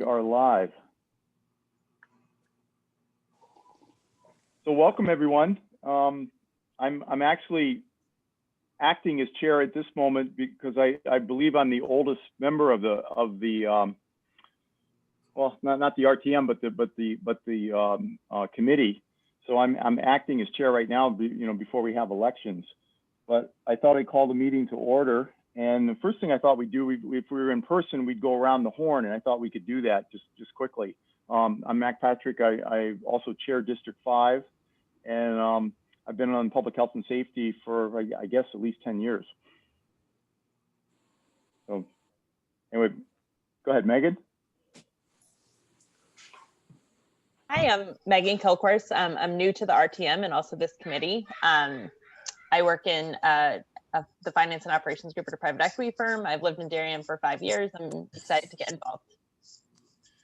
we are live. So welcome everyone. I'm actually acting as chair at this moment because I believe I'm the oldest member of the well, not the RTM but the committee. So I'm acting as chair right now, before we have elections. But I thought I'd call the meeting to order. And the first thing I thought we'd do, if we were in person, we'd go around the horn, and I thought we could do that just quickly. I'm Mac Patrick. I also chair District 5, and I've been on public health and safety for, I guess, at least 10 years. So anyway, go ahead, Megan. Hi, I'm Megan Kilcourse. I'm new to the RTM and also this committee. I work in the finance and operations group at a private equity firm. I've lived in Darien for 5 years. I'm excited to get involved.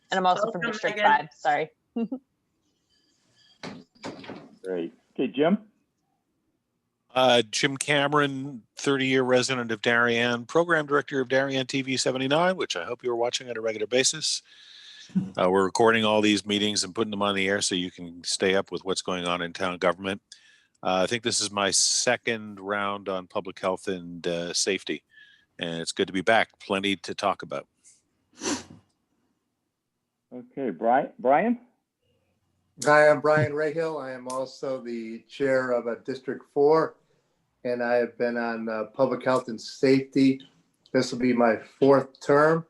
And I'm also from District 5, sorry. Great. Okay, Jim. Jim Cameron, 30-year resident of Darien, program director of Darien TV 79, which I hope you're watching on a regular basis. We're recording all these meetings and putting them on the air so you can stay up with what's going on in town government. I think this is my second round on public health and safety, and it's good to be back. Plenty to talk about. Okay, Brian? Hi, I'm Brian Rahill. I am also the chair of District 4, and I have been on public health and safety. This will be my 4th term,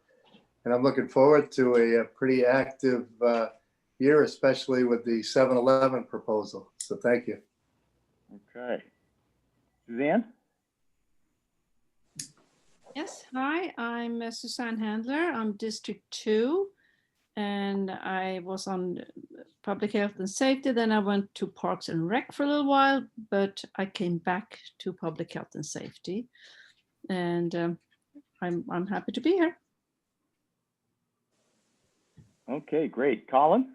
and I'm looking forward to a pretty active year, especially with the 7-Eleven proposal. So thank you. Okay. Suzanne? Yes, hi, I'm Suzanne Handler. I'm District 2, and I was on public health and safety. Then I went to Parks and Rec for a little while, but I came back to public health and safety, and I'm happy to be here. Okay, great. Colin?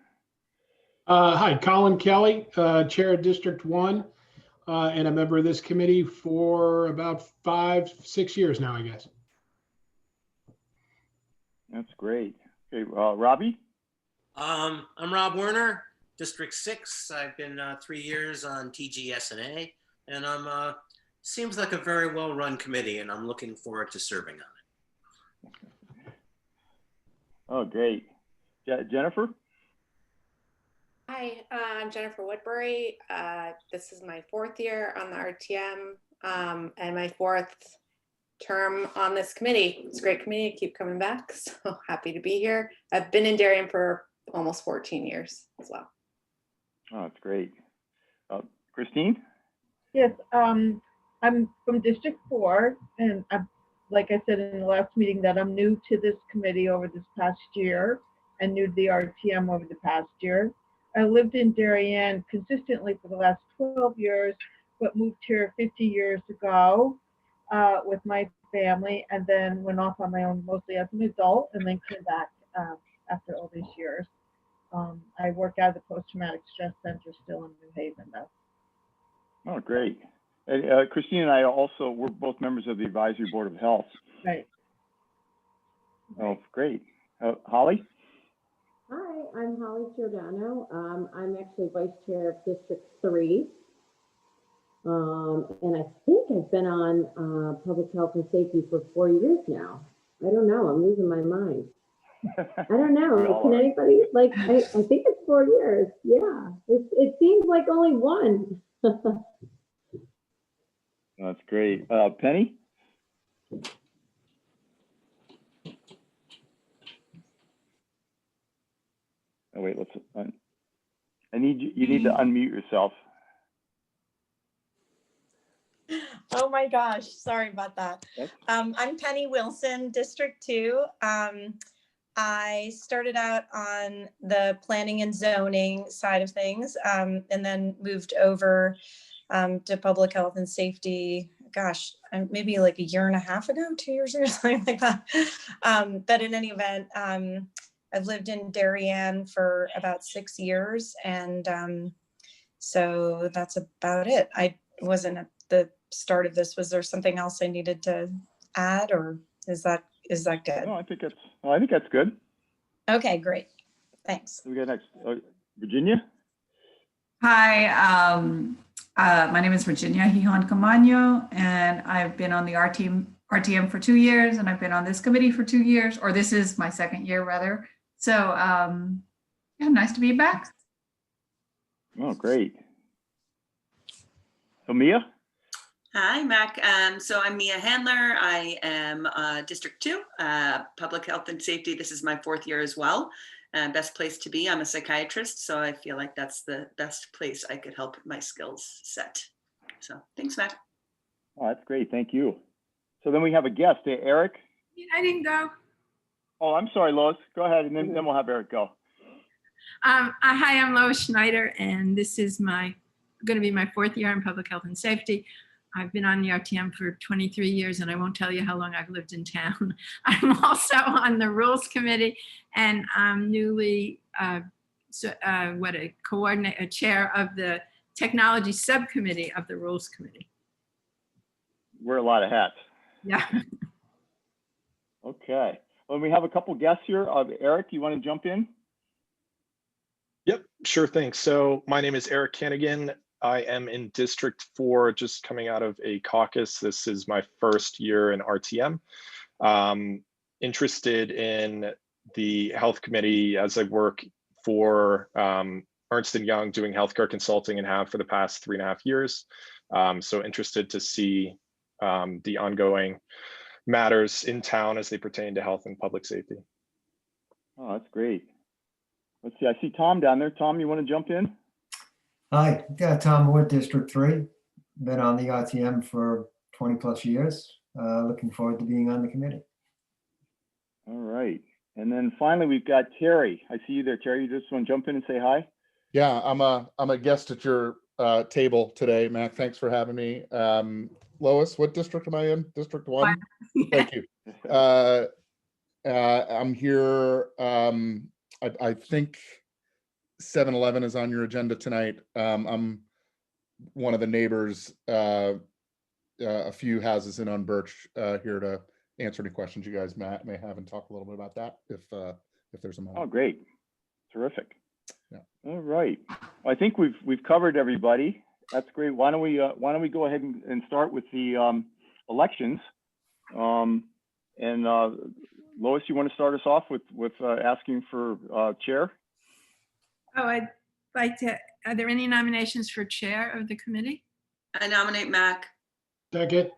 Hi, Colin Kelly, Chair of District 1, and a member of this committee for about 5-6 years now, I guess. That's great. Okay, Robbie? I'm Rob Werner, District 6. I've been 3 years on TGS&A, and I'm seems like a very well-run committee, and I'm looking forward to serving on it. Oh, great. Jennifer? Hi, I'm Jennifer Woodbury. This is my 4th year on the RTM and my 4th term on this committee. It's a great committee. I keep coming back, so happy to be here. I've been in Darien for almost 14 years as well. Oh, that's great. Christine? Yes, I'm from District 4, and like I said in the last meeting, that I'm new to this committee over this past year and new to the RTM over the past year. I lived in Darien consistently for the last 12 years, but moved here 50 years ago with my family, and then went off on my own mostly as an adult, and then came back after all these years. I work out of the Post-Traumatic Stress Center still in New Haven, though. Oh, great. Christine and I also, we're both members of the Advisory Board of Health. Right. Oh, great. Holly? Hi, I'm Holly Giordano. I'm actually vice chair of District 3. And I think I've been on public health and safety for 4 years now. I don't know, I'm losing my mind. I don't know, can anybody, I think it's 4 years. Yeah, it seems like only one. That's great. Penny? Oh, wait, I need you need to unmute yourself. Oh my gosh, sorry about that. I'm Penny Wilson, District 2. I started out on the planning and zoning side of things, and then moved over to public health and safety, gosh, maybe like a year and a half ago, 2 years ago, something like that. But in any event, I've lived in Darien for about 6 years, and so that's about it. I wasn't at the start of this. Was there something else I needed to add, or is that good? No, I think that's good. Okay, great. Thanks. We got next, Virginia? Hi, my name is Virginia Hihon Camanho, and I've been on the RTM for 2 years, and I've been on this committee for 2 years, or this is my second year rather. So yeah, nice to be back. Oh, great. So Mia? Hi, Mac. So I'm Mia Handler. I am District 2, Public Health and Safety. This is my 4th year as well. Best place to be. I'm a psychiatrist, so I feel like that's the best place I could help my skills set. So thanks, Mac. Oh, that's great. Thank you. So then we have a guest, Eric. I didn't go. Oh, I'm sorry, Lois. Go ahead, and then we'll have Eric go. Hi, I'm Lois Schneider, and this is going to be my 4th year in public health and safety. I've been on the RTM for 23 years, and I won't tell you how long I've lived in town. I'm also on the Rules Committee, and I'm newly a chair of the Technology Subcommittee of the Rules Committee. Wear a lot of hats. Yeah. Okay. Well, we have a couple guests here. Eric, you want to jump in? Yep, sure thing. So my name is Eric Kanigan. I am in District 4, just coming out of a caucus. This is my first year in RTM. Interested in the health committee as I work for Ernst & Young doing healthcare consulting and have for the past 3.5 years. So interested to see the ongoing matters in town as they pertain to health and public safety. Oh, that's great. Let's see, I see Tom down there. Tom, you want to jump in? Hi, Tom Wood, District 3. Been on the RTM for 20 plus years. Looking forward to being on the committee. All right. And then finally, we've got Terry. I see you there, Terry. You just want to jump in and say hi? Yeah, I'm a guest at your table today, Mac. Thanks for having me. Lois, what district am I in? District 1? Thank you. I'm here. I think 7-Eleven is on your agenda tonight. I'm one of the neighbors, a few houses in on Birch, here to answer any questions you guys may have and talk a little bit about that if there's a moment. Oh, great. Terrific. Yeah. All right. Well, I think we've covered everybody. That's great. Why don't we go ahead and start with the elections? And Lois, you want to start us off with asking for chair? Oh, I'd like to, are there any nominations for chair of the committee? I nominate Mac. Second.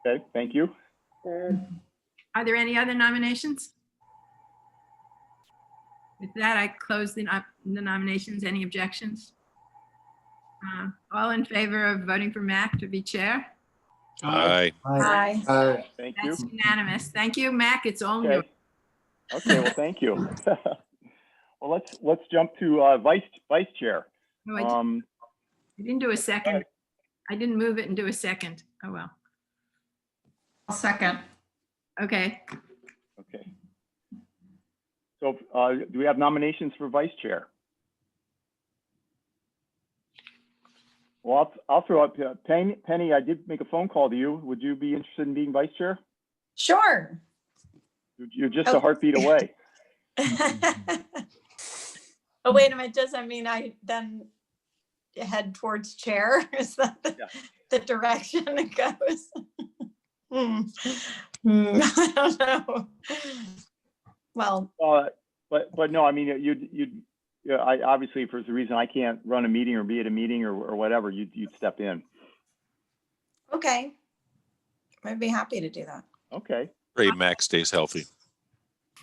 Okay, thank you. Are there any other nominations? With that, I close the nominations. Any objections? All in favor of voting for Mac to be chair? Aye. Aye. Thank you. That's unanimous. Thank you, Mac. It's all Okay. yours. Okay, well, thank you. Well, let's jump to vice chair. No, I didn't do a second. I didn't move it and do a second. Oh, well. I'll second. Okay. Okay. So do we have nominations for vice chair? Well, I'll throw up Penny. I did make a phone call to you. Would you be interested in being vice chair? Sure. You're just a heartbeat away. Oh, wait a minute. Does that mean I then head towards chair? Is that the direction it goes? I don't know. Well, but no, I mean, I obviously, for the reason I can't run a meeting or be at a meeting or whatever, you'd step in. okay. I'd be happy to do that. Okay. Great, Max stays healthy.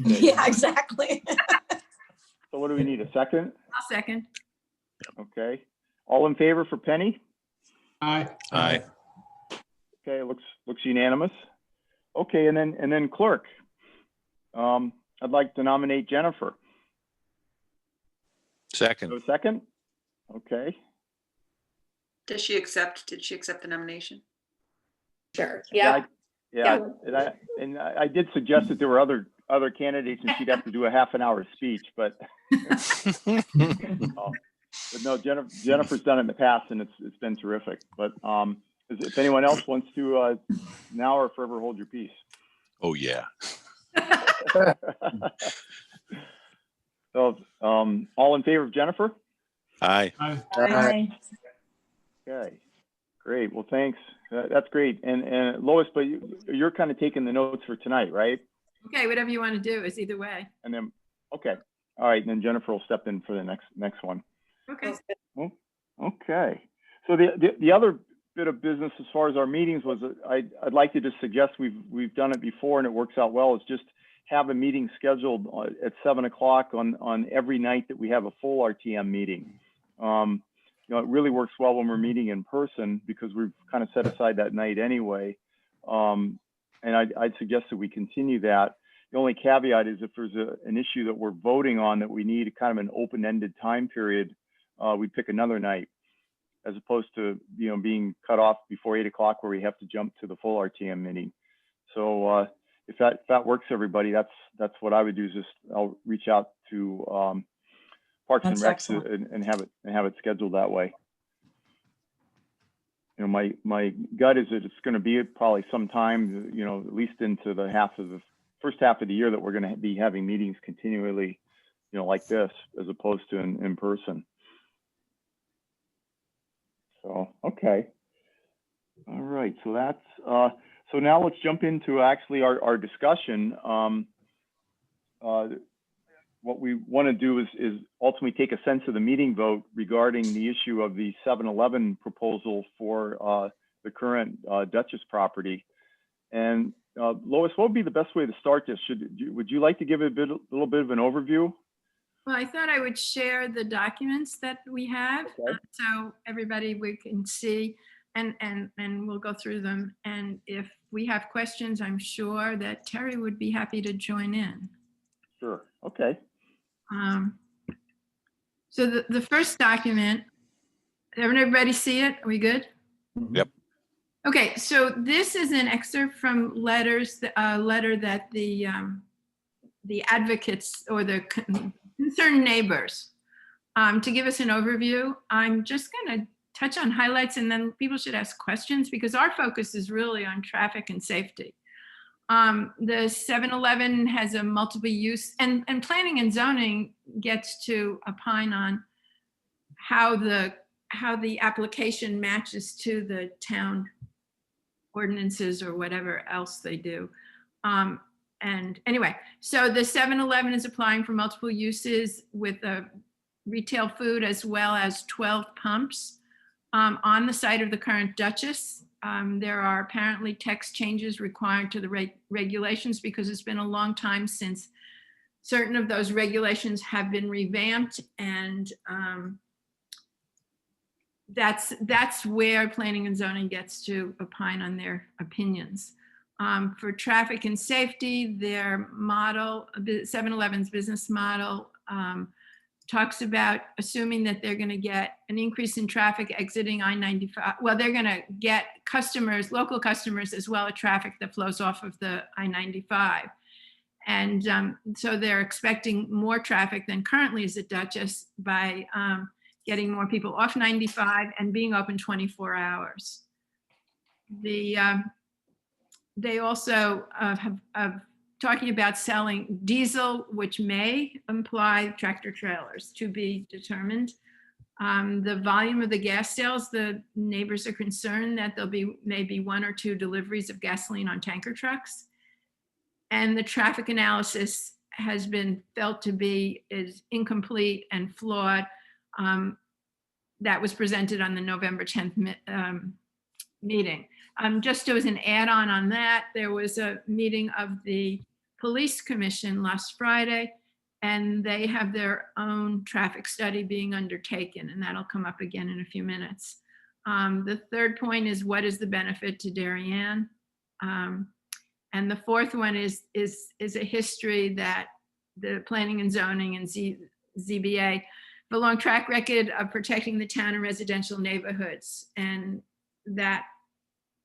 Yeah, exactly. So what do we need, a second? I'll second. Okay. All in favor for Penny? Aye. Aye. Okay, looks unanimous. Okay, and then clerk. I'd like to nominate Jennifer. Second. So second? Okay. Did she accept the nomination? Sure. Yeah. Yeah. I did suggest that there were other candidates and she'd have to do a half an hour speech, but no, Jennifer's done it in the past and it's been terrific. But if anyone else wants to now or forever hold your peace. Oh yeah. So all in favor of Jennifer? Aye. Aye. Okay, great. Well, thanks. That's great. And Lois, but you're kind of taking the notes for tonight, right? Okay, whatever you want to do is either way. And then, okay. All right, and then Jennifer will step in for the next one. Okay. Oh, okay. So the other bit of business as far as our meetings was, I'd like to just suggest, we've done it before and it works out well, is just have a meeting scheduled at 7 o'clock on every night that we have a full RTM meeting. You know, it really works well when we're meeting in person because we've kind of set aside that night anyway. And I'd suggest that we continue that. The only caveat is if there's an issue that we're voting on that we need kind of an open-ended time period, we pick another night, as opposed to, you know, being cut off before 8 o'clock where we have to jump to the full RTM meeting. So if that works, everybody, that's what I would do. Is just I'll reach out to Parks and Rec and have it scheduled that way. You know, my gut is that it's going to be probably sometime, you know, at least into the first half of the year that we're going to be having meetings continually, you know, like this, as opposed to in person. So, okay. All right. So that's, so now let's jump into actually our discussion. What we want to do is ultimately take a sense of the meeting vote regarding the issue of the 7-Eleven proposal for the current Duchess property. And Lois, what would be the best way to start this? Would you like to give a little bit of an overview? Well, I thought I would share the documents that we have, Okay. so everybody we can see, and we'll go through them. And if we have questions, I'm sure that Terry would be happy to join in. Sure. Okay. So the first document, everybody see it? Are we good? Yep. Okay, so this is an excerpt from letters, a letter that the advocates or the concerned neighbors, to give us an overview. I'm just going to touch on highlights, and then people should ask questions because our focus is really on traffic and safety. The 7-Eleven has a multiple use, and planning and zoning gets to opine on how the application matches to the town ordinances or whatever else they do. And anyway, so the 7-Eleven is applying for multiple uses with retail food as well as 12 pumps on the site of the current Duchess. There are apparently text changes required to the regulations because it's been a long time since certain of those regulations have been revamped, and that's where planning and zoning gets to opine on their opinions. For traffic and safety, their model, 7-Eleven's business model, talks about assuming that they're going to get an increase in traffic exiting I-95. Well, they're going to get customers, local customers, as well as traffic that flows off of the I-95. And so they're expecting more traffic than currently is at Duchess by getting more people off 95 and being open 24 hours. They also have talking about selling diesel, which may imply tractor trailers, to be determined. The volume of the gas sales, the neighbors are concerned that there'll be maybe 1 or 2 deliveries of gasoline on tanker trucks. And the traffic analysis has been felt to be incomplete and flawed. That was presented on the November 10th meeting. Just as an add-on on that, there was a meeting of the Police Commission last Friday, and they have their own traffic study being undertaken, and that'll come up again in a few minutes. The third point is, what is the benefit to Darien? And the fourth one is a history that the Planning and Zoning and ZBA have a long track record of protecting the town and residential neighborhoods, and that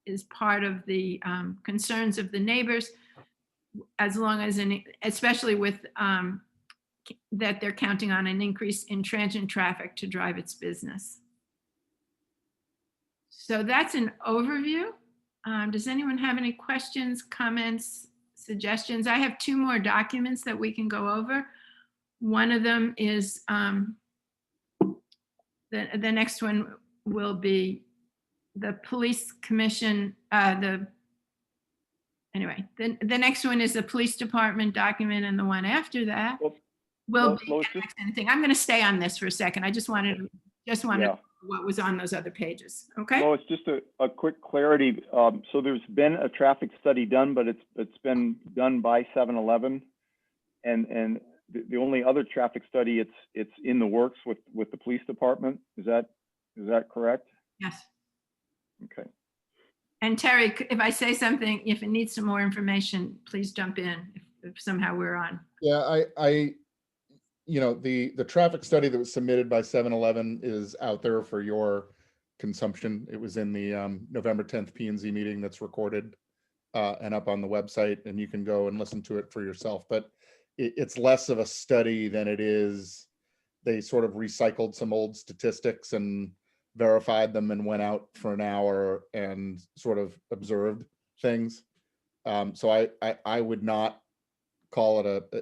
is part of the concerns of the neighbors, as long as, especially with that they're counting on an increase in transient traffic to drive its business. So that's an overview. Does anyone have any questions, comments, suggestions? I have 2 more documents that we can go over. One of them is, the next one will be the police commission, anyway, the next one is the police department document, and the one after that will be an accident thing. I'm going to stay on this for a second. I just wanted Yeah. what was on those other pages. Okay. Well, it's just a quick clarity. So there's been a traffic study done, but it's been done by 7-Eleven, and the only other traffic study it's in the works with the police department. Is that correct? Yes. Okay. And Terry, if I say something, if it needs some more information, please jump in if somehow we're on. Yeah, the traffic study that was submitted by 7-Eleven is out there for your consumption. It was in the November 10th P&Z meeting that's recorded and up on the website, and you can go and listen to it for yourself. But it's less of a study than it is. They sort of recycled some old statistics and verified them and went out for an hour and sort of observed things. So I would not call it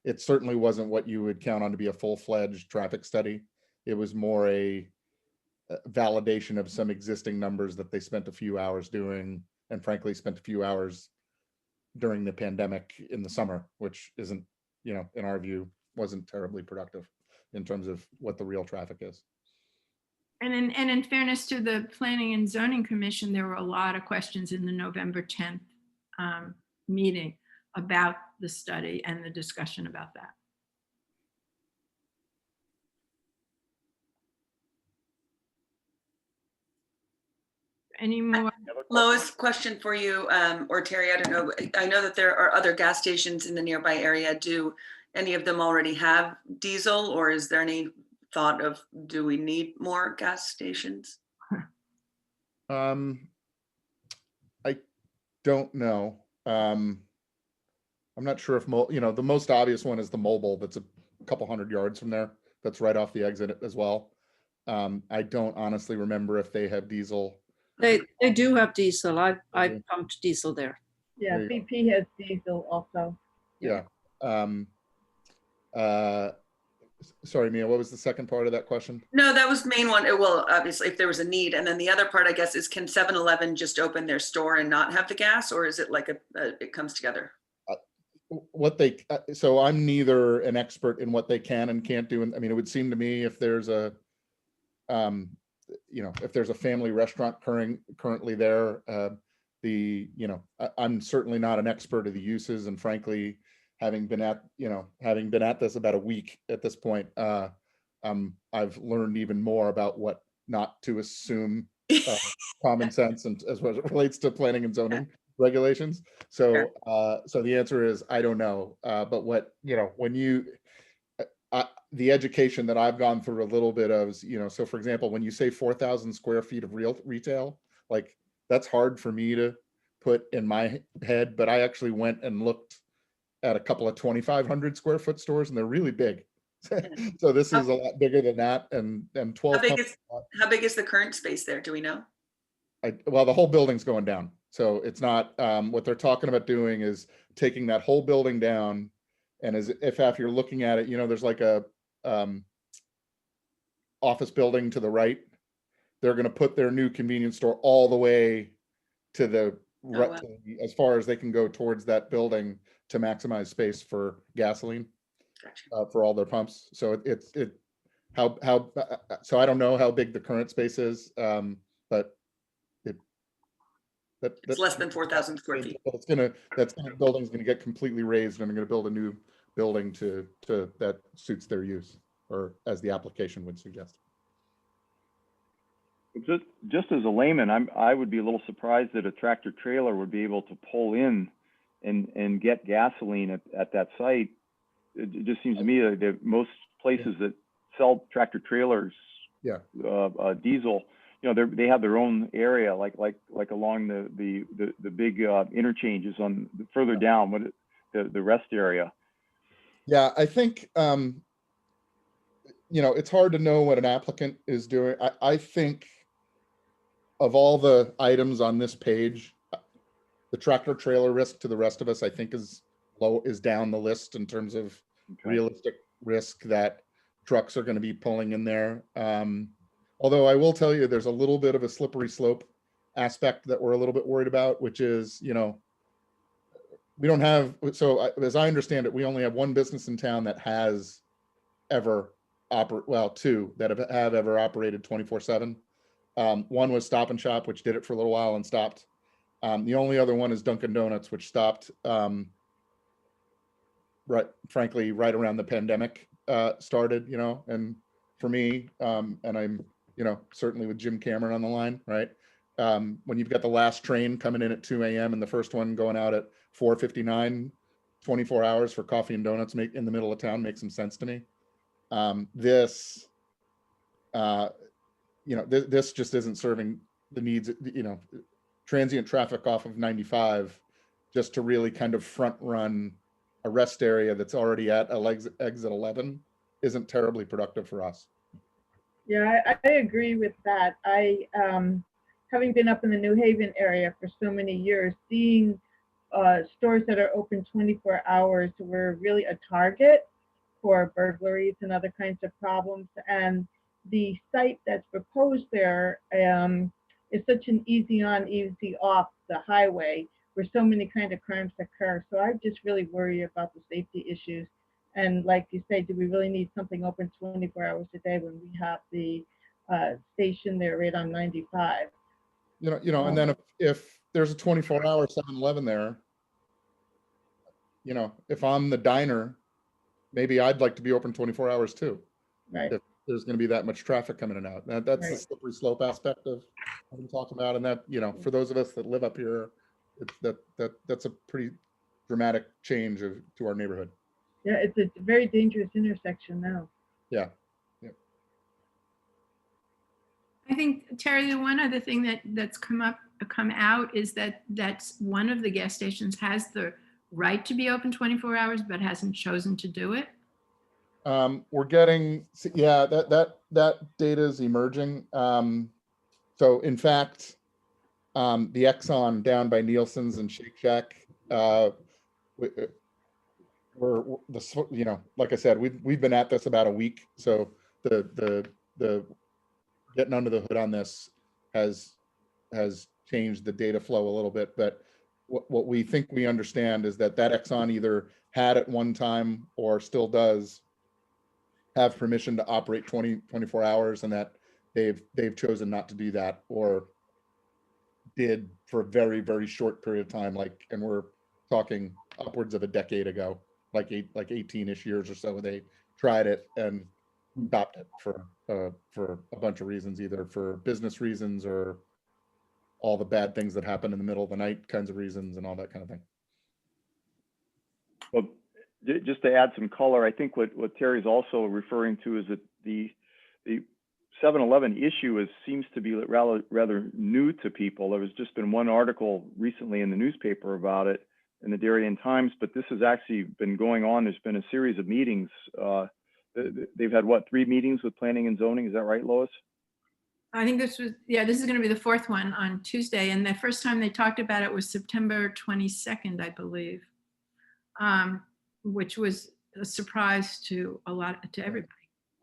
it certainly wasn't what you would count on to be a full-fledged traffic study. It was more a validation of some existing numbers that they spent a few hours doing, and frankly spent a few hours during the pandemic in the summer, which isn't, in our view, wasn't terribly productive in terms of what the real traffic is. And in fairness to the Planning and Zoning Commission, there were a lot of questions in the November 10th meeting about the study and the discussion about that. Any more? Lois, question for you, or Terry, I don't know. I know that there are other gas stations in the nearby area. Do any of them already have diesel, or is there any thought of, do we need more gas stations? I don't know. I'm not sure if, the most obvious one is the Mobile that's a couple hundred yards from there. That's right off the exit as well. I don't honestly remember if they have diesel. They do have diesel. I pumped diesel there. Yeah, BP has diesel also. Yeah. Sorry, Mia, what was the second part of that question? No, that was the main one. Well, obviously, if there was a need. And then the other part, I guess, is can 7-Eleven just open their store and not have the gas, or is it like it comes together? So I'm neither an expert in what they can and can't do. And I mean, it would seem to me if there's a, if there's a family restaurant currently there, I'm certainly not an expert of the uses, and frankly, having been at this about a week at this point, I've learned even more about what not to assume, common sense, and as well as it relates to planning and zoning regulations. So, so the answer is I don't know. But what when you, the education that I've gone through a little bit of, so for example, when you say 4,000 square feet of real retail, like that's hard for me to put in my head. But I actually went and looked at a couple of 2,500 square foot stores, and they're really big. So this is a lot bigger than that, and 12. How big is the current space there? Do we know? Well, the whole building's going down. So it's not, what they're talking about doing is taking that whole building down, and as if after you're looking at it, there's like a office building to the right. They're going to put their new convenience store all the way to the right, as far as they can go towards that building to maximize space for gasoline. Gotcha. For all their pumps. So so I don't know how big the current space is, but it's less than 4,000 square feet. That building's going to get completely raised, and they're going to build a new building to that suits their use, or as the application would suggest. Just as a layman, I would be a little surprised that a tractor trailer would be able to pull in and get gasoline at that site. It just seems to me that most places that sell tractor trailers, diesel, they have their own area, like along the big interchanges on further down, the rest area. Yeah, I think it's hard to know what an applicant is doing. I think of all the items on this page, the tractor trailer risk to the rest of us, I think is down the list in terms of realistic risk that trucks are going to be pulling in there. Although I will tell you, there's a little bit of a slippery slope aspect that we're a little bit worried about, which is, you know, we don't have, as I understand it, we only have one business in town that has ever two that have ever operated 24/7. One was Stop and Shop, which did it for a little while and stopped. The only other one is Dunkin' Donuts, which stopped, frankly, right around the pandemic started, you know, and for me, and I'm, you know, certainly with Jim Cameron on the line, right? When you've got the last train coming in at 2 a.m. and the first one going out at 4:59, 24 hours for coffee and donuts in the middle of town makes some sense to me. This just isn't serving the needs, you know, transient traffic off of 95 just to really kind of front run a rest area that's already at exit 11 isn't terribly productive for us. Yeah, I agree with that. Having been up in the New Haven area for so many years, seeing stores that are open 24 hours were really a target for burglaries and other kinds of problems. And the site that's proposed there is such an easy on, easy off the highway where so many kind of crimes occur. So I just really worry about the safety issues. And like you say, do we really need something open 24 hours a day when we have the station there right on 95? You know, and then if there's a 24-hour 7-Eleven there, you know, if I'm the diner, maybe I'd like to be open 24 hours too. Right. If there's going to be that much traffic coming in and out. That's the slippery slope aspect of what I'm talking about. And that, you know, for those of us that live up here, that's a pretty dramatic change to our neighborhood. Yeah, it's a very dangerous intersection now. Yeah. I think, Terry, the one other thing that's come out is that's one of the gas stations has the right to be open 24 hours, but hasn't chosen to do it. We're getting, yeah, that data is emerging. So in fact, the Exxon down by Nielsen's and Shake Shack, we're you know, like I said, we've been at this about a week. So the getting under the hood on this has changed the data flow a little bit. But what we think we understand is that Exxon either had at one time or still does have permission to operate 24 hours, and that they've chosen not to do that, or did for a very, very short period of time, like, and we're talking upwards of a decade ago, like 18-ish years or so, they tried it and stopped it for a bunch of reasons, either for business reasons or all the bad things that happen in the middle of the night kinds of reasons and all that kind of thing. Well, just to add some color, I think what Terry's also referring to is that the 7-Eleven issue seems to be rather new to people. There has just been one article recently in the newspaper about it in the Darien Times, but this has actually been going on. There's been a series of meetings. They've had, what, 3 meetings with planning and zoning? Is that right, Lois? I think this is going to be the 4th one on Tuesday. And the first time they talked about it was September 22nd, I believe, which was a surprise to everybody.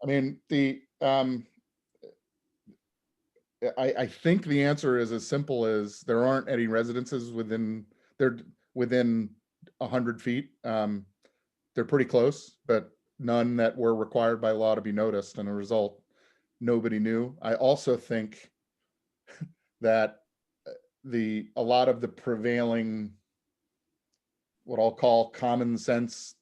I mean, I think the answer is as simple as there aren't any residences within 100 feet. They're pretty close, but none that were required by law to be noticed, and a result, nobody knew. I also think that a lot of the prevailing, what I'll call common sense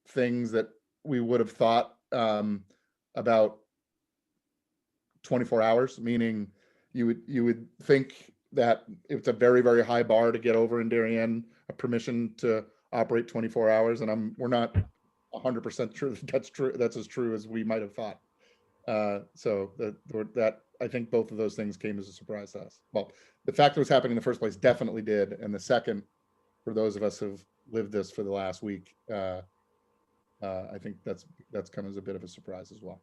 things that we would have thought about 24 hours, meaning you would think that it's a very, very high bar to get over in Darien, a permission to operate 24 hours. And we're not 100% sure that's as true as we might have thought. So that I think both of those things came as a surprise to us. Well, the fact that it was happening in the first place definitely did. And the second, for those of us who've lived this for the last week, I think that's come as a bit of a surprise as well.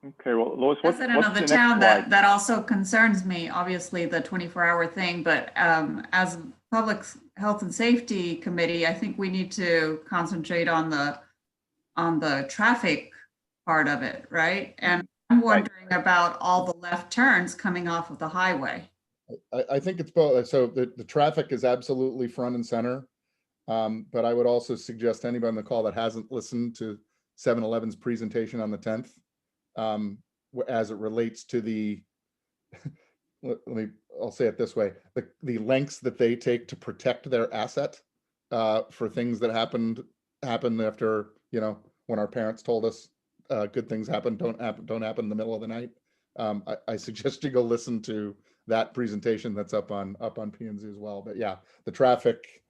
Okay, well, Lois, what's President of the next town slide? that also concerns me, obviously the 24-hour thing, but as Public Health and Safety Committee, I think we need to concentrate on on the traffic part of it, right? And I'm wondering about all the left turns coming off of the highway. I think it's both. So the traffic is absolutely front and center. But I would also suggest anybody on the call that hasn't listened to 7-Eleven's presentation on the 10th, as it relates to the, I'll say it this way, the lengths that they take to protect their asset for things that happened after, when our parents told us good things don't happen in the middle of the night. I suggest you go listen to that presentation that's up on P&Z as well. But yeah, the traffic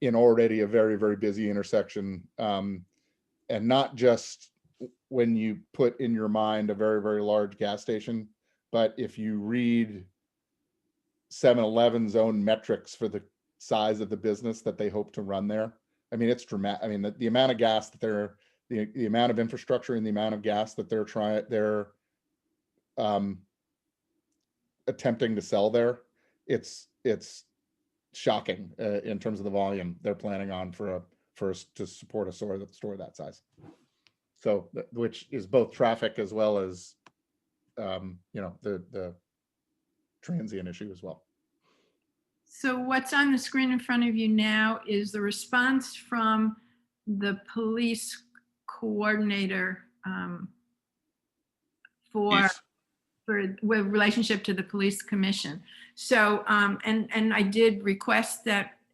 in already a very, very busy intersection, and not just when you put in your mind a very, very large gas station, but if you read 7-Eleven's own metrics for the size of the business that they hope to run there, I mean, it's dramatic. I mean, the amount of gas that the amount of infrastructure and the amount of gas that they're attempting to sell there, it's shocking in terms of the volume they're planning on to support a store that size. So, which is both traffic as well as the transient issue as well. So what's on the screen in front of you now is the response from the police coordinator with relationship to the police commission. So, and I did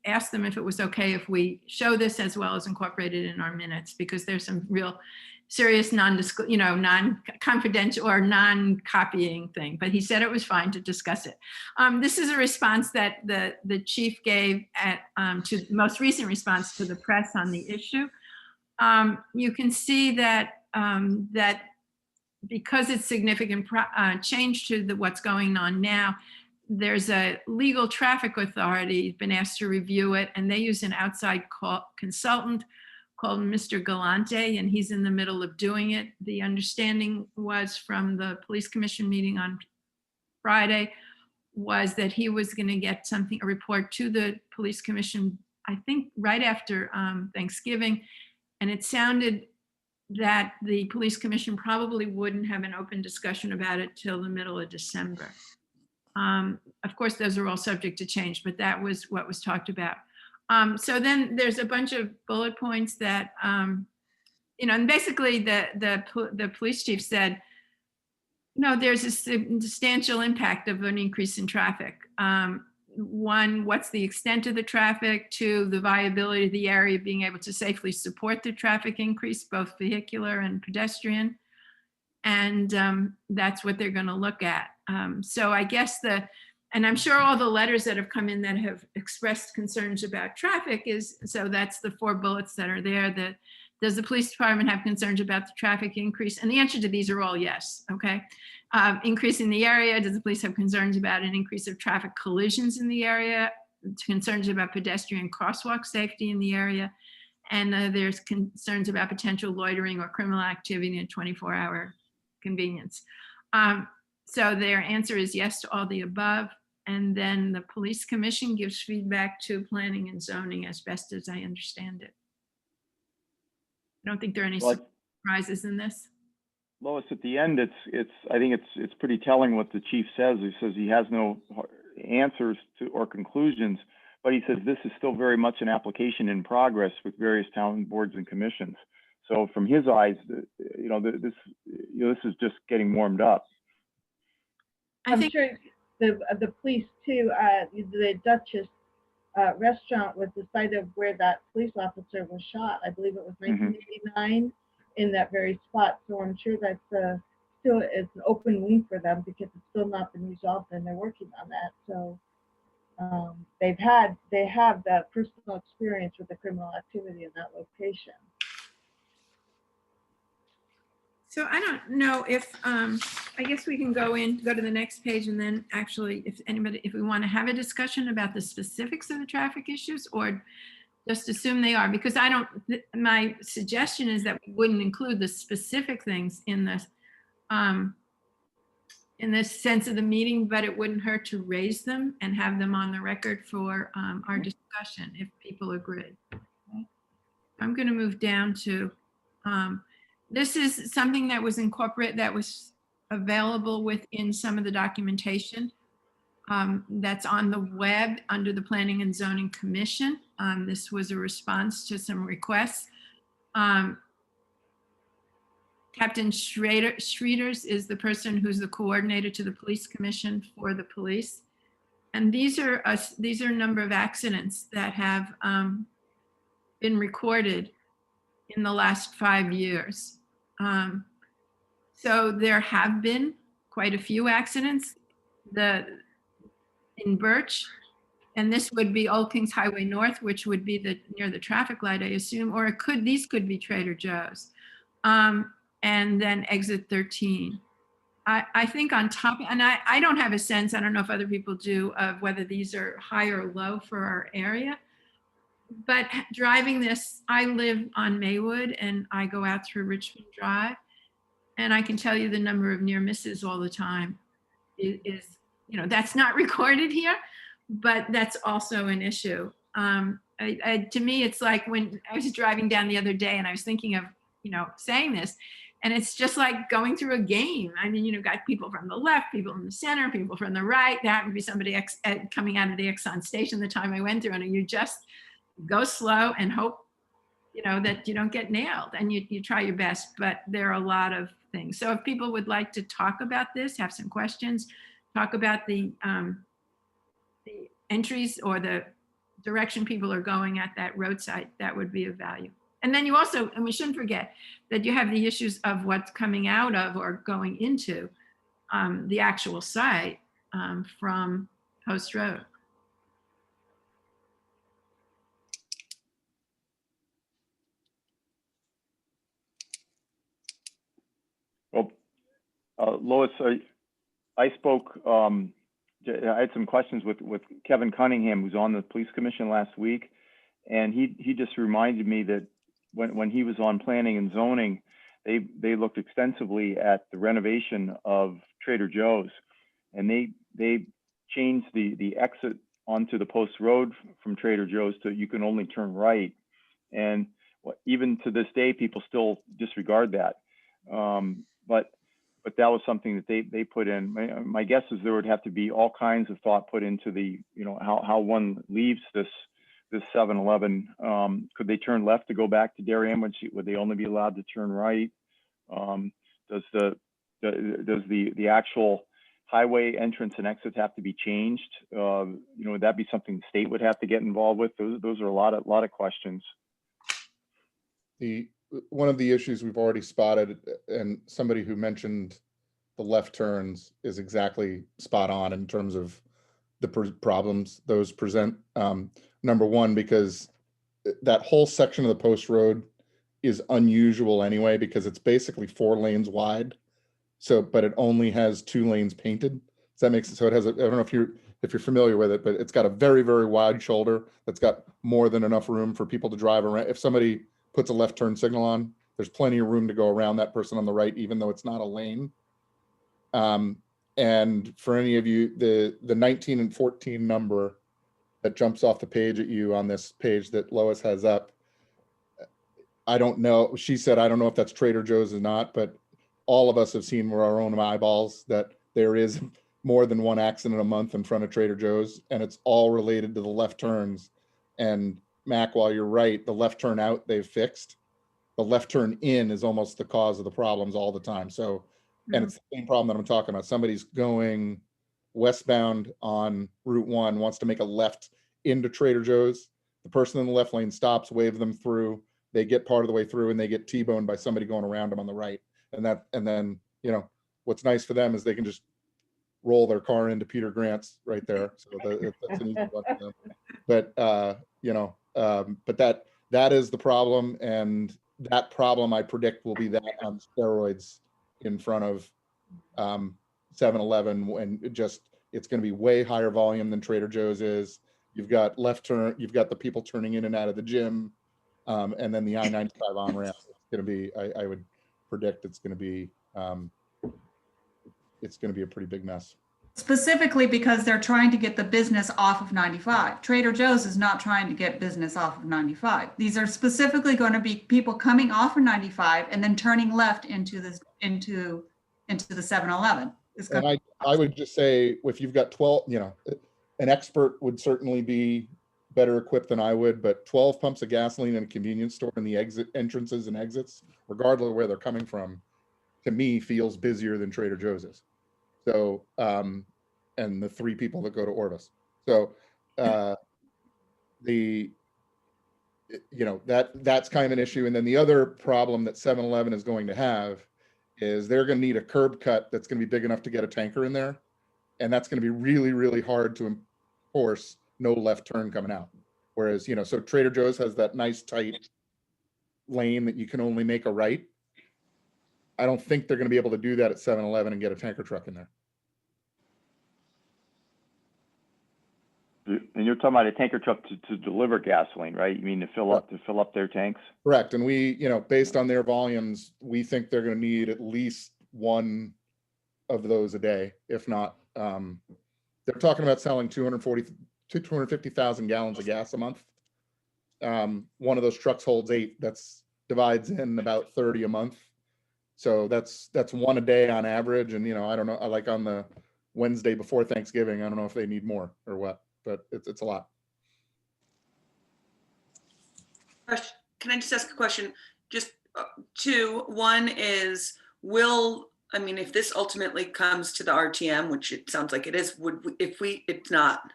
ask them if it was okay if we show this as well as incorporate it in our minutes, because there's some real serious non-confidential or non-copying thing, but he said it was fine to discuss it. This is a response that the chief gave to the most recent response to the press on the issue. You can see that that because it's significant change to what's going on now, there's a legal traffic authority been asked to review it, and they use an outside consultant called Mr. Galante, and he's in the middle of doing it. The understanding was from the police commission meeting on Friday was that he was going to get a report to the police commission, I think right after Thanksgiving, and it sounded that the police commission probably wouldn't have an open discussion about it till the middle of December. Of course, those are all subject to change, but that was what was talked about. So then there's a bunch of bullet points that, and basically the police chief said, no, there's a substantial impact of an increase in traffic. One, what's the extent of the traffic? Two, the viability of the area being able to safely support the traffic increase, both vehicular and pedestrian. And that's what they're going to look at. So I guess and I'm sure all the letters that have come in that have expressed concerns about traffic so that's the 4 bullets that are there. Does the police department have concerns about the traffic increase? And the answer to these are all yes, okay? Increase in the area, does the police have concerns about an increase of traffic collisions in the area? Concerns about pedestrian crosswalk safety in the area? And there's concerns about potential loitering or criminal activity in 24-hour convenience. So their answer is yes to all the above. And then the police commission gives feedback to planning and zoning as best as I understand it. I don't think there are any surprises in this. Lois, at the end, I think it's pretty telling what the chief says. He says he has no answers or conclusions, but he says this is still very much an application in progress with various town boards and commissions. So from his eyes, this is just getting warmed up. I'm sure the police too, the Duchess restaurant was the site of where that police officer was shot. I believe it was 1989 in that very spot. So I'm sure that's still it's an open wound for them because it's still not been resolved and they're working on that. So they have that personal experience with the criminal activity in that location. So I don't know if, I guess we can go to the next page and then actually if we want to have a discussion about the specifics of the traffic issues or just assume they are, because my suggestion is that we wouldn't include the specific things in this sense of the meeting, but it wouldn't hurt to raise them and have them on the record for our discussion if people agree. Okay. I'm going to move down to This is something that was incorporated, that was available within some of the documentation that's on the web under the Planning and Zoning Commission. This was a response to some requests. Captain Schreeders is the person who's the coordinator to the police commission for the police. And these are a number of accidents that have been recorded in the last 5 years. So there have been quite a few accidents in Birch, and this would be Old Kings Highway North, which would be near the traffic light, I assume, or these could be Trader Joe's. And then exit 13. I think on top, and I don't have a sense, I don't know if other people do, of whether these are high or low for our area. But driving this, I live on Maywood and I go out through Richmond Drive, and I can tell you the number of near misses all the time is, that's not recorded here, but that's also an issue. To me, it's like when I was driving down the other day and I was thinking of, saying this, and it's just like going through a game. I mean, got people from the left, people in the center, people from the right. There happened to be somebody coming out of the Exxon station the time I went through, and you just go slow and hope, that you don't get nailed, and you try your best, but there are a lot of things. So if people would like to talk about this, have some questions, talk about the entries or the direction people are going at that roadside, that would be of value. And then you also, and we shouldn't forget that you have the issues of what's coming out of or going into the actual site from Post Road. Well, Lois, I spoke, I had some questions with Kevin Cunningham, who's on the police commission last week. And he just reminded me that when he was on planning and zoning, they looked extensively at the renovation of Trader Joe's, and they changed the exit onto the Post Road from Trader Joe's to you can only turn right. And even to this day, people still disregard that. But that was something that they put in. My guess is there would have to be all kinds of thought put into the, how one leaves this 7-Eleven. Could they turn left to go back to Darien? Would they only be allowed to turn right? Does the actual highway entrance and exits have to be changed? Would that be something the state would have to get involved with? Those are a lot of questions. One of the issues we've already spotted, and somebody who mentioned the left turns is exactly spot on in terms of the problems those present. Number one, because that whole section of the Post Road is unusual anyway, because it's basically 4 lanes wide. So, but it only has 2 lanes painted. Does that make sense? So it has I don't know if you're familiar with it, but it's got a very, very wide shoulder that's got more than enough room for people to drive around. If somebody puts a left turn signal on, there's plenty of room to go around that person on the right, even though it's not a lane. And for any of you, the 19 and 14 number that jumps off the page at you on this page that Lois has up, I don't know. She said, I don't know if that's Trader Joe's or not, but all of us have seen with our own eyeballs that there is more than one accident a month in front of Trader Joe's, and it's all related to the left turns. And Mac, while you're right, the left turn out they've fixed. The left turn in is almost the cause of the problems all the time. So, and it's the same problem that I'm talking about. Somebody's going westbound on Route 1, wants to make a left into Trader Joe's. The person in the left lane stops, waves them through. They get part of the way through and they get T-boned by somebody going around them on the right. And then, what's nice for them is they can just roll their car into Peter Grant's right there. So that's an easy one for them. But, but that is the problem. And that problem I predict will be that on steroids in front of 7-Eleven, when it's going to be way higher volume than Trader Joe's is. You've got left turn, you've got the people turning in and out of the gym, and then the I-95 on ramp. It's going to be, I would predict it's going to be a pretty big mess. specifically because they're trying to get the business off of 95. Trader Joe's is not trying to get business off of 95. These are specifically going to be people coming off of 95 and then turning left into the 7-Eleven. And I would just say, if you've got 12, an expert would certainly be better equipped than I would, but 12 pumps of gasoline in a convenience store in the entrances and exits, regardless of where they're coming from, to me feels busier than Trader Joe's is. So, and the 3 people that go to Orvis. So, that's kind of an issue. And then the other problem that 7-Eleven is going to have is they're going to need a curb cut that's going to be big enough to get a tanker in there. And that's going to be really, really hard to enforce no left turn coming out. Whereas, so Trader Joe's has that nice tight lane that you can only make a right. I don't think they're going to be able to do that at 7-Eleven and get a tanker truck in there. And you're talking about a tanker truck to deliver gasoline, right? You mean to fill up their tanks? Correct. And we, based on their volumes, we think they're going to need at least one of those a day, if not. They're talking about selling 250,000 gallons of gas a month. One of those trucks holds 8. That's divides in about 30 a month. So that's one a day on average. And, I don't know, like on the Wednesday before Thanksgiving, I don't know if they need more or what, but it's a lot. Can I just ask a question? Just 2. One is, if this ultimately comes to the RTM, which it sounds like it is, it's not.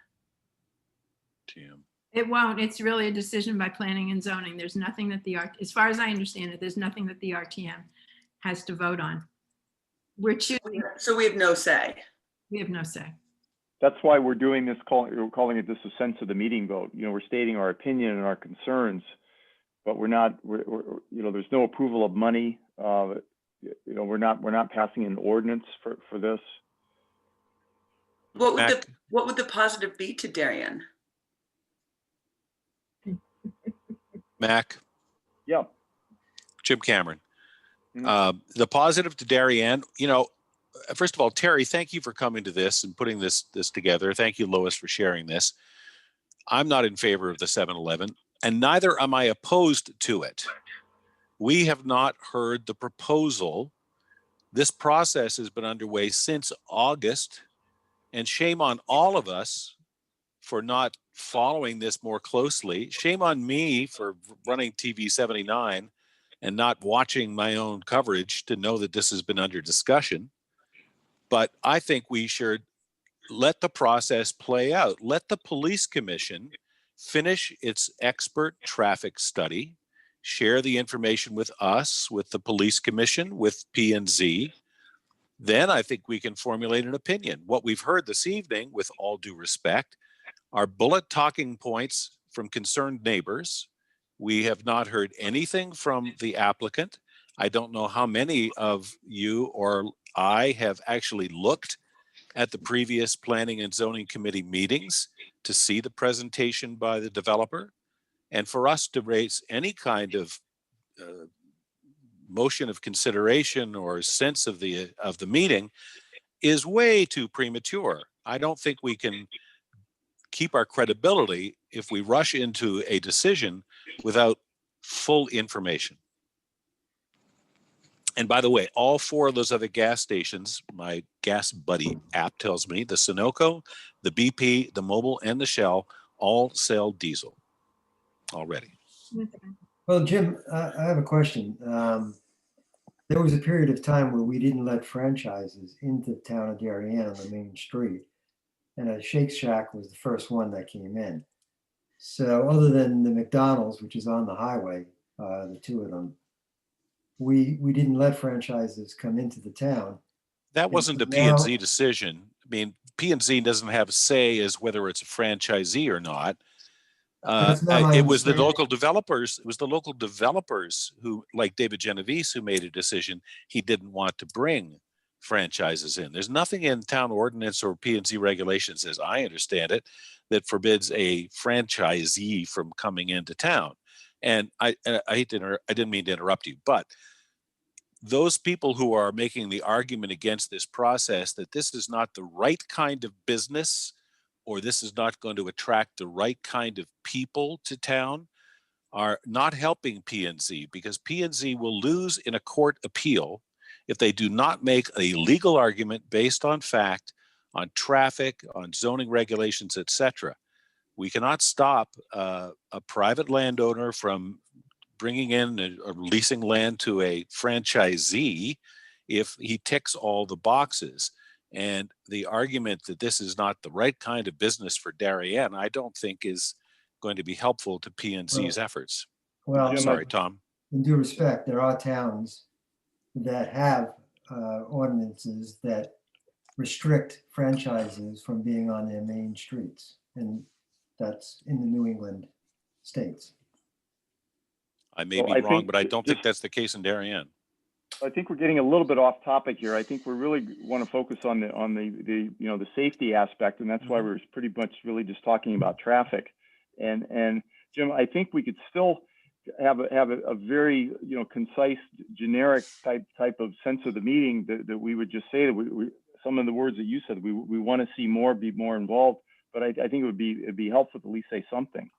It won't. It's really a decision by planning and zoning. There's nothing that as far as I understand it, there's nothing that the RTM has to vote on. We're choosing. So we have no say. We have no say. That's why we're doing this, calling it this a sense of the meeting vote. We're stating our opinion and our concerns, but we're there's no approval of money. We're not passing an ordinance for this. What would the positive be to Darien? Mac? Yep. Jim Cameron. The positive to Darien, first of all, Terry, thank you for coming to this and putting this together. Thank you, Lois, for sharing this. I'm not in favor of the 7-Eleven, and neither am I opposed to it. We have not heard the proposal. This process has been underway since August, and shame on all of us for not following this more closely. Shame on me for running TV 79 and not watching my own coverage to know that this has been under discussion. But I think we should let the process play out. Let the police commission finish its expert traffic study, share the information with us, with the police commission, with P&Z. Then I think we can formulate an opinion. What we've heard this evening, with all due respect, are bullet talking points from concerned neighbors. We have not heard anything from the applicant. I don't know how many of you or I have actually looked at the previous Planning and Zoning Committee meetings to see the presentation by the developer. And for us to raise any kind of motion of consideration or sense of the meeting is way too premature. I don't think we can keep our credibility if we rush into a decision without full information. And by the way, all 4 of those other gas stations, my Gas Buddy app tells me, the Sunoco, the BP, the Mobil, and the Shell all sell diesel already. Well, Jim, I have a question. There was a period of time where we didn't let franchises into the town of Darien on the main street. And a Shake Shack was the first one that came in. So other than the McDonald's, which is on the highway, the 2 of them, we didn't let franchises come into the town. That wasn't a P&Z decision. I mean, P&Z doesn't have a say as whether it's a franchisee or not. It was the local developers. It was the local developers who, like David Genovese, who made a decision he didn't want to bring franchises in. There's nothing in town ordinance or P&Z regulations, as I understand it, that forbids a franchisee from coming into town. And I didn't mean to interrupt you, but those people who are making the argument against this process that this is not the right kind of business, or this is not going to attract the right kind of people to town, are not helping P&Z, because P&Z will lose in a court appeal if they do not make a legal argument based on fact, on traffic, on zoning regulations, etc. We cannot stop a private landowner from bringing in or leasing land to a franchisee if he ticks all the boxes. And the argument that this is not the right kind of business for Darien, I don't think is going to be helpful to P&Z's efforts. Well, sorry, Tom. In due respect, there are towns that have ordinances that restrict franchises from being on their main streets, and that's in the New England states. I may be wrong, but I don't think that's the case in Darien. I think we're getting a little bit off topic here. I think we really want to focus on the you know, the safety aspect, and that's why we're pretty much really just talking about traffic. And Jim, I think we could still have a very, you know, concise, generic type of sense of the meeting that we would just say that we some of the words that you said, we want to see more, be more involved. But I think it'd be helpful to at least say something.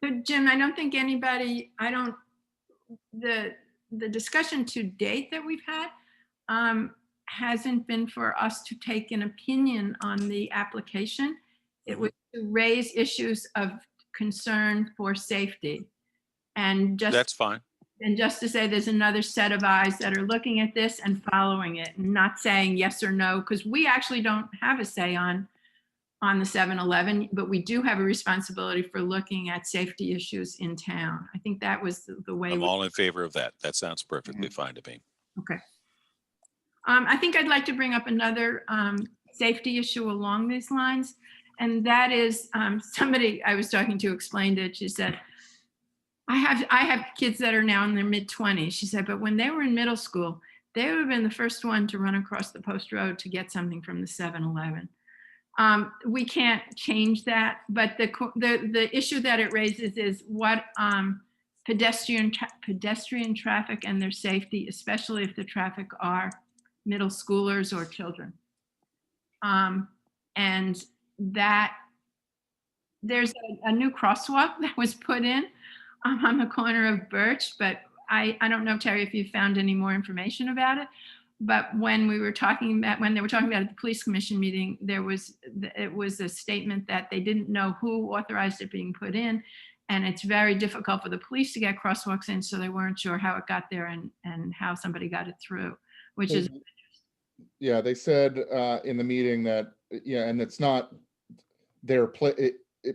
So Jim, I don't think anybody, the discussion to date that we've had hasn't been for us to take an opinion on the application. It was to raise issues of concern for safety. And just that's fine. And just to say there's another set of eyes that are looking at this and following it, and not saying yes or no, because we actually don't have a say on the 7-Eleven, but we do have a responsibility for looking at safety issues in town. I think that was the way. I'm all in favor of that. That sounds perfectly fine to me. Okay. I think I'd like to bring up another safety issue along these lines, and that is somebody I was talking to explained it. She said, I have kids that are now in their mid-20s. She said, but when they were in middle school, they would have been the first one to run across the post road to get something from the 7-Eleven. We can't change that, but the issue that it raises is what pedestrian traffic and their safety, especially if the traffic are middle schoolers or children. And that there's a new crosswalk that was put in on the corner of Birch, but I don't know, Terry, if you found any more information about it. But when they were talking about at the police commission meeting, it was a statement that they didn't know who authorized it being put in, and it's very difficult for the police to get crosswalks in, so they weren't sure how it got there and how somebody got it through, which is. Yeah, they said in the meeting that, yeah, and it's not their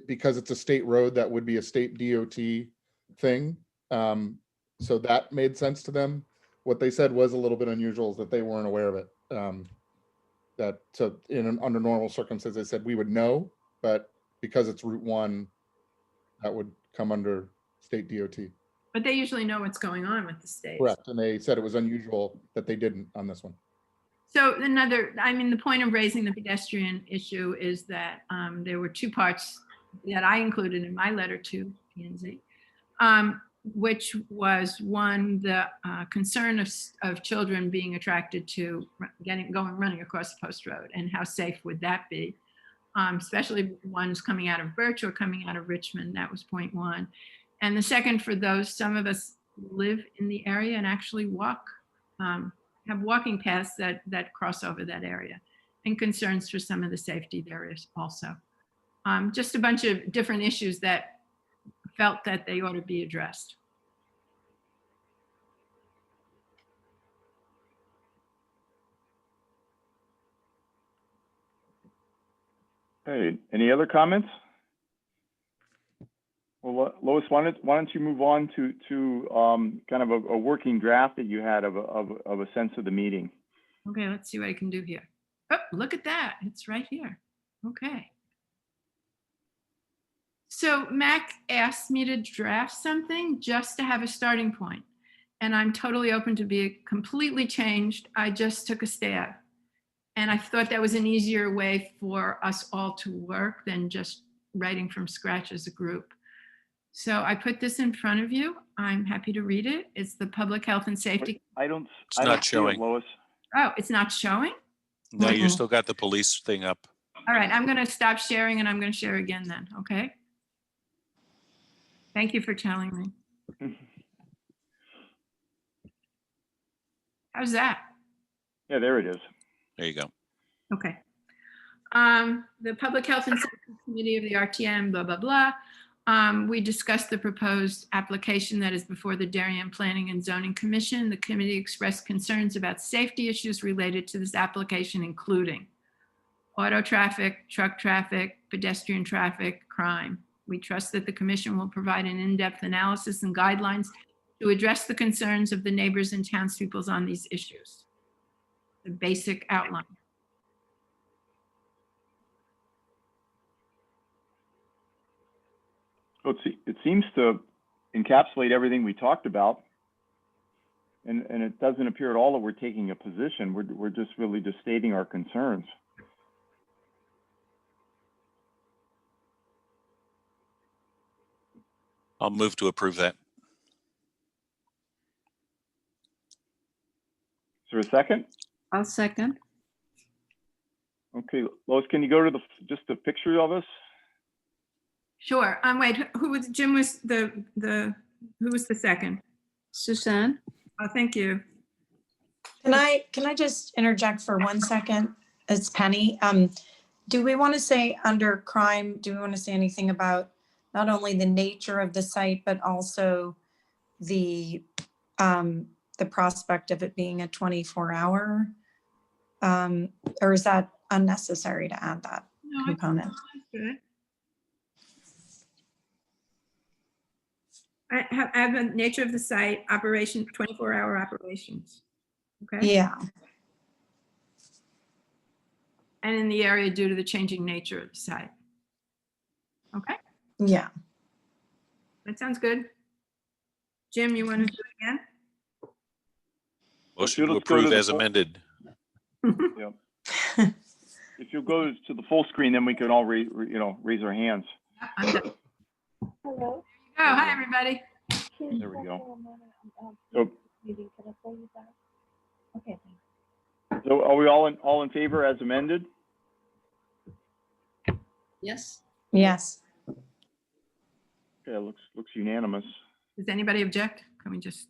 because it's a state road, that would be a state DOT thing. So that made sense to them. What they said was a little bit unusual, is that they weren't aware of it. Under normal circumstances, they said we would know, but because it's Route 1, that would come under state DOT. But they usually know what's going on with the state. Correct, and they said it was unusual that they didn't on this one. So the point of raising the pedestrian issue is that there were two parts that I included in my letter to P&Z. Which was one, the concern of children being attracted to running across the post road, and how safe would that be, especially ones coming out of Birch or coming out of Richmond. That was point one. And the second, for some of us live in the area and actually have walking paths that cross over that area, and concerns for some of the safety there is also. Just a bunch of different issues that felt that they ought to be addressed. Hey, any other comments? Well, Lois, why don't you move on to kind of a working draft that you had of a sense of the meeting? Okay, let's see what I can do here. Oh, look at that. It's right here. Okay. So Mac asked me to draft something just to have a starting point, and I'm totally open to be completely changed. I just took a stab, and I thought that was an easier way for us all to work than just writing from scratch as a group. So I put this in front of you. I'm happy to read it. It's the Public Health and Safety. I don't It's see not it, showing. Lois. Oh, it's not showing? No, you Mhm. still got the police thing up. All right, I'm going to stop sharing and I'm going to share again then, okay? Thank you for telling me. How's that? Yeah, there it is. There you go. Okay. The Public Health and Safety Committee of the RTM, blah, blah, blah. We discussed the proposed application that is before the Darien Planning and Zoning Commission. The committee expressed concerns about safety issues related to this application, including auto traffic, truck traffic, pedestrian traffic, crime. We trust that the commission will provide an in-depth analysis and guidelines to address the concerns of the neighbors and townspeople on these issues. The basic outline. So it seems to encapsulate everything we talked about. And it doesn't appear at all that we're taking a position. We're just really just stating our concerns. I'll move to approve that. Is there a second? I'll second. Okay, Lois, can you go to just a picture of us? Sure. Wait, who was, Jim was who was the second? Suzanne? Oh, thank you. Can I just interject for 1 second? It's Penny. Do we want to say under crime, do we want to say anything about not only the nature of the site, but also the prospect of it being a 24-hour? Or is that unnecessary to add that component? Good. I have the nature of the site, operation, 24-hour operations. Okay. Yeah. And in the area due to the changing nature of the site. Okay, Yeah. that sounds good. Jim, you want to do it again? Motion to Let's go to approve the as full- amended. Yep. If you go to the full screen, then we can all raise our hands. I'm done. Hello. Oh, hi, everybody. There we go. So, Okay. so are we all in favor as amended? Yes. Yes. Okay, looks unanimous. Does anybody object? Can we just?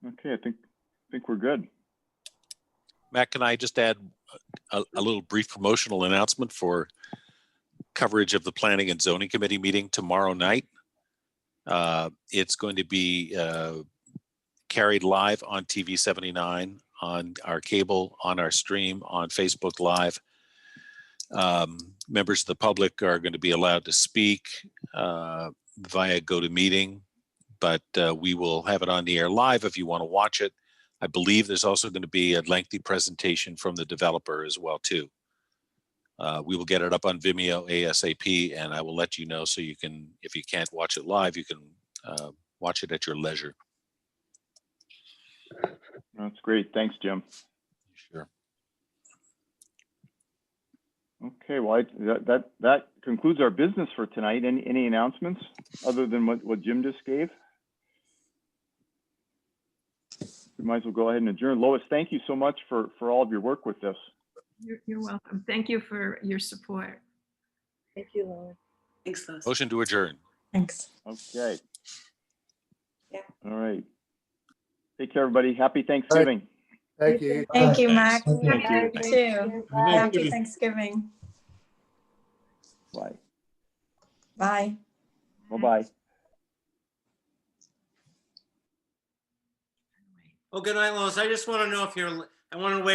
Okay, I think we're good. Matt, can I just add a little brief promotional announcement for coverage of the Planning and Zoning Committee meeting tomorrow night? It's going to be carried live on TV 79, on our cable, on our stream, on Facebook Live. Members of the public are going to be allowed to speak via GoToMeeting, but we will have it on the air live if you want to watch it. I believe there's also going to be a lengthy presentation from the developer as well too. We will get it up on Vimeo ASAP, and I will let you know so you can, if you can't watch it live, you can watch it at your leisure. That's great. Thanks, Jim. Sure. Okay, well, that concludes our business for tonight. Any announcements other than what Jim just gave? We might as well go ahead and adjourn. Lois, thank you so much for all of your work with this. You're welcome. Thank you for your support. Thank you, Lois. Thanks, Lois. Motion to adjourn. Thanks. Okay. Yeah. All right. Take care, everybody. Happy Thanksgiving. Thank you. Thank you, Mac. Thank you. Happy you too. Happy Thanksgiving. Bye. Bye. Bye-bye. Oh, good night, Lois. I just want to know if I want to wait.